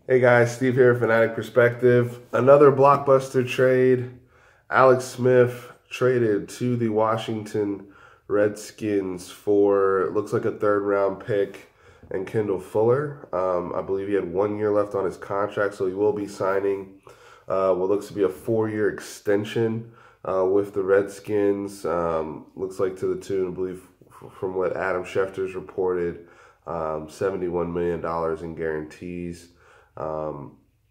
Hey guys, Steve here, Fanatic Perspective. Another blockbuster trade. Alex Smith traded to the Washington Redskins for, looks like a third round pick, and Kendall Fuller. I believe he had 1 year left on his contract, so he will be signing what looks to be a 4 year extension with the Redskins. Looks like to the tune, I believe, from what Adam Schefter's reported, $71 million in guarantees. I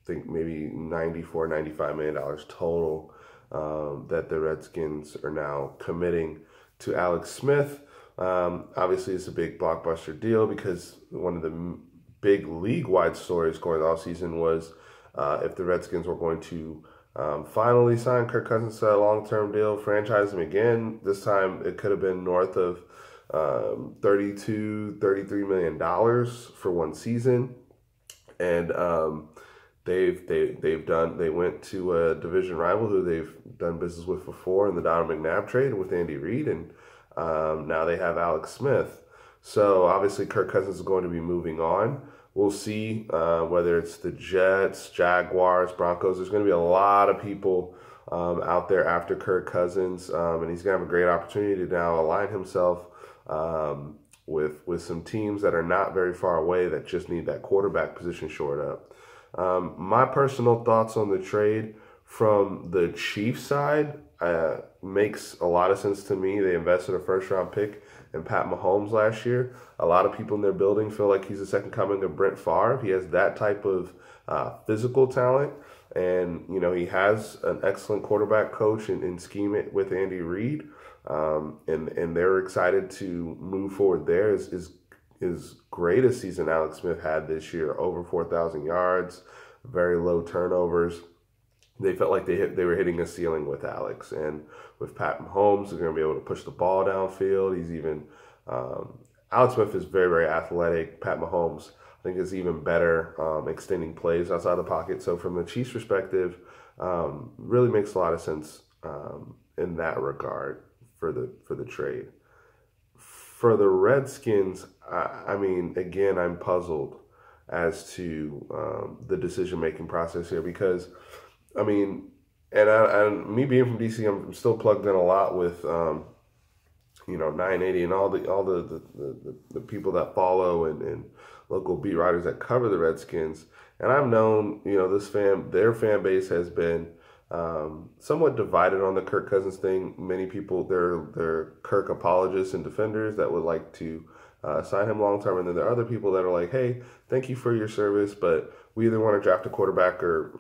think maybe $94, $95 million total that the Redskins are now committing to Alex Smith. Obviously, it's a big blockbuster deal because one of the big league-wide stories going off season was if the Redskins were going to finally sign Kirk Cousins to a long-term deal, franchise him again. This time, it could have been north of $32, $33 million for one season. And they went to a division rival who they've done business with before in the Donovan McNabb trade with Andy Reid, and now they have Alex Smith. So obviously Kirk Cousins is going to be moving on. We'll see whether it's the Jets, Jaguars, Broncos. There's going to be a lot of people out there after Kirk Cousins, and he's going to have a great opportunity to now align himself with some teams that are not very far away that just need that quarterback position shored up. My personal thoughts on the trade from the Chiefs side makes a lot of sense to me. They invested a first-round pick in Pat Mahomes last year. A lot of people in their building feel like he's the second coming of Brett Favre. He has that type of physical talent, and he has an excellent quarterback coach and scheme it with Andy Reid. And they're excited to move forward there. Is great a season Alex Smith had this year, over 4,000 yards, very low turnovers. They felt like they were hitting a ceiling with Alex, and with Pat Mahomes, they're going to be able to push the ball downfield. He's even Alex Smith is very, very athletic. Pat Mahomes, I think, is even better extending plays outside the pocket. So from the Chiefs' perspective, really makes a lot of sense in that regard for the trade. For the Redskins, I mean, again, I'm puzzled as to the decision-making process here because, I mean, and me being from DC, I'm still plugged in a lot with 980 and all the people that follow and local beat writers that cover the Redskins. And I've known, their fan base has been somewhat divided on the Kirk Cousins thing. Many people, they're Kirk apologists and defenders that would like to sign him long term, and then there are other people that are like, "Hey, thank you for your service, but we either want to draft a quarterback or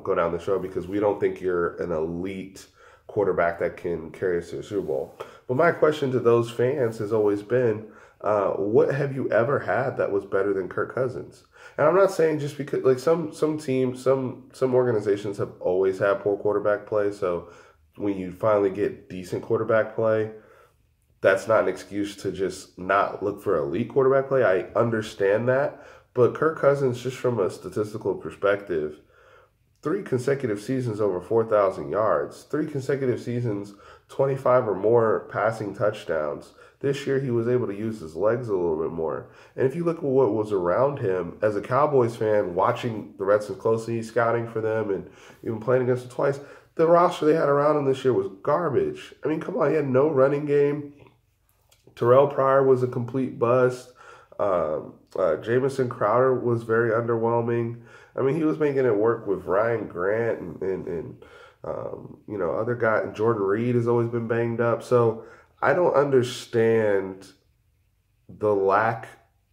go down the show because we don't think you're an elite quarterback that can carry us to the Super Bowl." But my question to those fans has always been, what have you ever had that was better than Kirk Cousins? And I'm not saying just because, like, some teams, some organizations have always had poor quarterback play. So when you finally get decent quarterback play, that's not an excuse to just not look for elite quarterback play. I understand that. But Kirk Cousins, just from a statistical perspective, 3 consecutive seasons over 4,000 yards, 3 consecutive seasons, 25 or more passing touchdowns. This year, he was able to use his legs a little bit more. And if you look at what was around him, as a Cowboys fan, watching the Redskins closely, scouting for them, and even playing against them twice, the roster they had around him this year was garbage. I mean, come on, he had no running game. Terrell Pryor was a complete bust. Jamison Crowder was very underwhelming. I mean, he was making it work with Ryan Grant and other guys. Jordan Reed has always been banged up. So I don't understand the lack,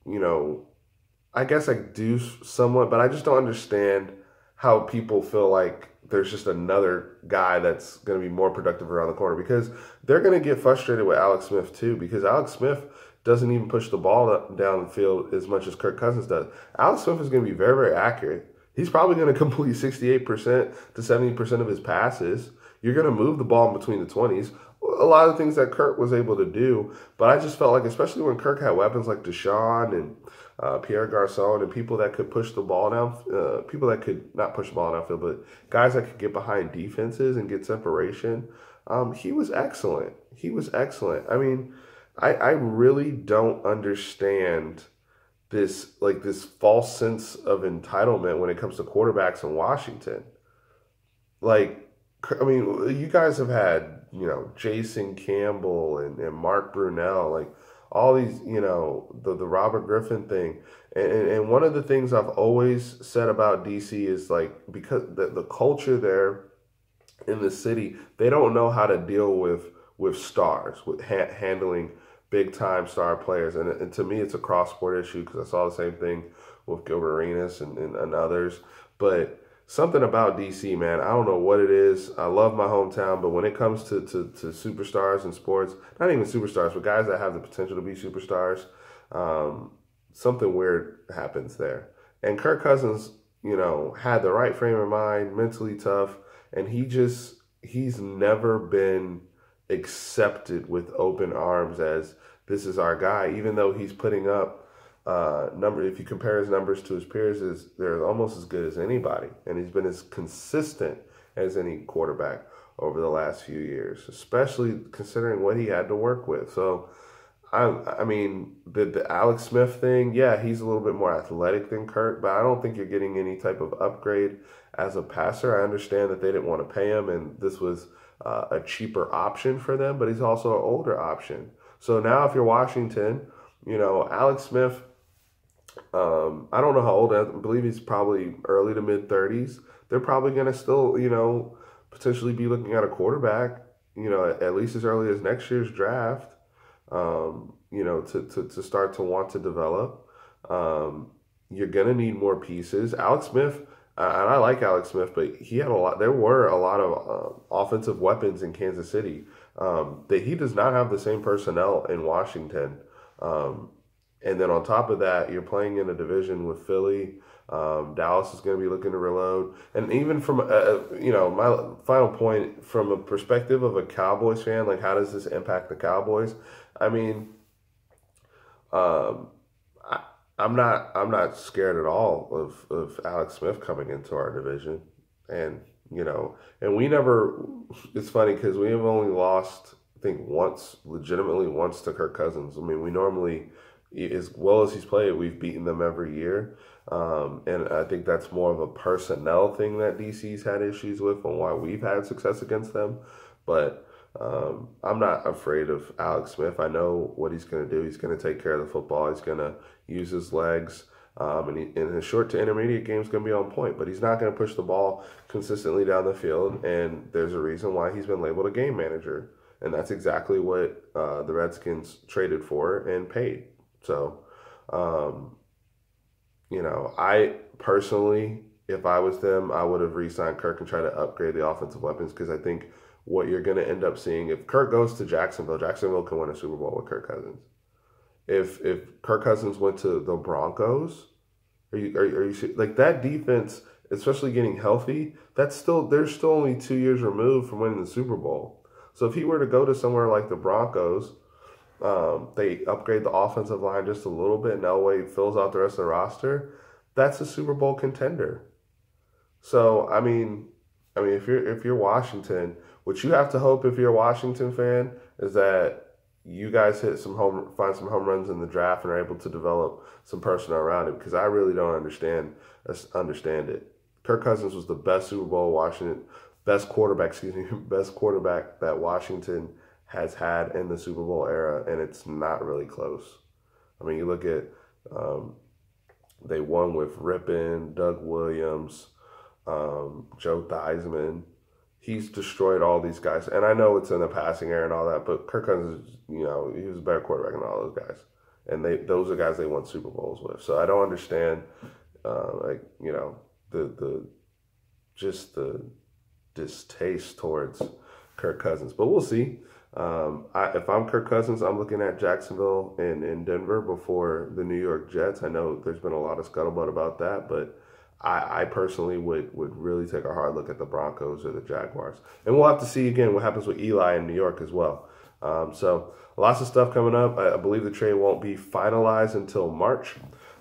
I guess I do somewhat, but I just don't understand how people feel like there's just another guy that's going to be more productive around the corner, because they're going to get frustrated with Alex Smith too, because Alex Smith doesn't even push the ball down the field as much as Kirk Cousins does. Alex Smith is going to be very, very accurate. He's probably going to complete 68% to 70% of his passes. You're going to move the ball in between the 20s. A lot of things that Kirk was able to do, but I just felt like, especially when Kirk had weapons like Deshaun and Pierre Garçon and people that could push the ball down, people that could not push the ball downfield, but guys that could get behind defenses and get separation, he was excellent. He was excellent. I mean, I really don't understand this false sense of entitlement when it comes to quarterbacks in Washington. Like, I mean, you guys have had, Jason Campbell and Mark Brunell, like all these, the Robert Griffin thing. And one of the things I've always said about DC is like, because the culture there in the city, they don't know how to deal with stars, with handling big time star players. And to me, it's a cross sport issue because I saw the same thing with Gilbert Arenas and others. But something about DC, man, I don't know what it is. I love my hometown, but when it comes to superstars in sports, not even superstars, but guys that have the potential to be superstars, something weird happens there. And Kirk Cousins, had the right frame of mind, mentally tough, and he's never been accepted with open arms as this is our guy, even though he's putting up if you compare his numbers to his peers, they're almost as good as anybody, and he's been as consistent as any quarterback over the last few years, especially considering what he had to work with. So, I mean, the Alex Smith thing, yeah, he's a little bit more athletic than Kirk, but I don't think you're getting any type of upgrade as a passer. I understand that they didn't want to pay him, and this was a cheaper option for them, but he's also an older option. So now if you're Washington, Alex Smith, I don't know how old, I believe he's probably early to mid 30s. They're probably going to still, potentially be looking at a quarterback, at least as early as next year's draft, to start to want to develop. You're going to need more pieces. Alex Smith, and I like Alex Smith, but there were a lot of offensive weapons in Kansas City that he does not have the same personnel in Washington. And then on top of that, you're playing in a division with Philly. Dallas is going to be looking to reload. And even from, my final point, from a perspective of a Cowboys fan, like how does this impact the Cowboys? I mean, I'm not scared at all of Alex Smith coming into our division. And, it's funny because we have only lost, I think, legitimately once to Kirk Cousins. I mean, we normally, as well as he's played, we've beaten them every year. And I think that's more of a personnel thing that DC's had issues with and why we've had success against them. But I'm not afraid of Alex Smith. I know what he's going to do. He's going to take care of the football. He's going to use his legs. And his short to intermediate game is going to be on point. But he's not going to push the ball consistently down the field. And there's a reason why he's been labeled a game manager. And that's exactly what the Redskins traded for and paid. So, I personally, if I was them, I would have re-signed Kirk and tried to upgrade the offensive weapons because I think what you're going to end up seeing, if Kirk goes to Jacksonville can win a Super Bowl with Kirk Cousins. If Kirk Cousins went to the Broncos, are you like that defense, especially getting healthy? They're still only 2 years removed from winning the Super Bowl. So if he were to go to somewhere like the Broncos, they upgrade the offensive line just a little bit, and Elway fills out the rest of the roster. That's a Super Bowl contender. So I mean, if you're Washington, what you have to hope if you're a Washington fan is that you guys find some home runs in the draft and are able to develop some personnel around it, because I really don't understand it. Kirk Cousins was the best best quarterback that Washington has had in the Super Bowl era, and it's not really close. I mean, you look at they won with Rippon, Doug Williams, Joe Theismann. He's destroyed all these guys. And I know it's in the passing era and all that, but Kirk Cousins, he was a better quarterback than all those guys. And those are guys they won Super Bowls with. So I don't understand, the distaste towards Kirk Cousins. But we'll see. If I'm Kirk Cousins, I'm looking at Jacksonville and Denver before the New York Jets. I know there's been a lot of scuttlebutt about that, but I personally would really take a hard look at the Broncos or the Jaguars. And we'll have to see again what happens with Eli in New York as well. So lots of stuff coming up. I believe the trade won't be finalized until March,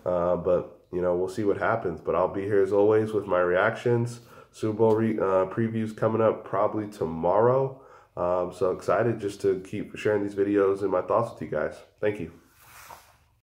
but we'll see what happens. But I'll be here as always with my reactions. Super Bowl previews coming up probably tomorrow. So excited just to keep sharing these videos and my thoughts with you guys. Thank you.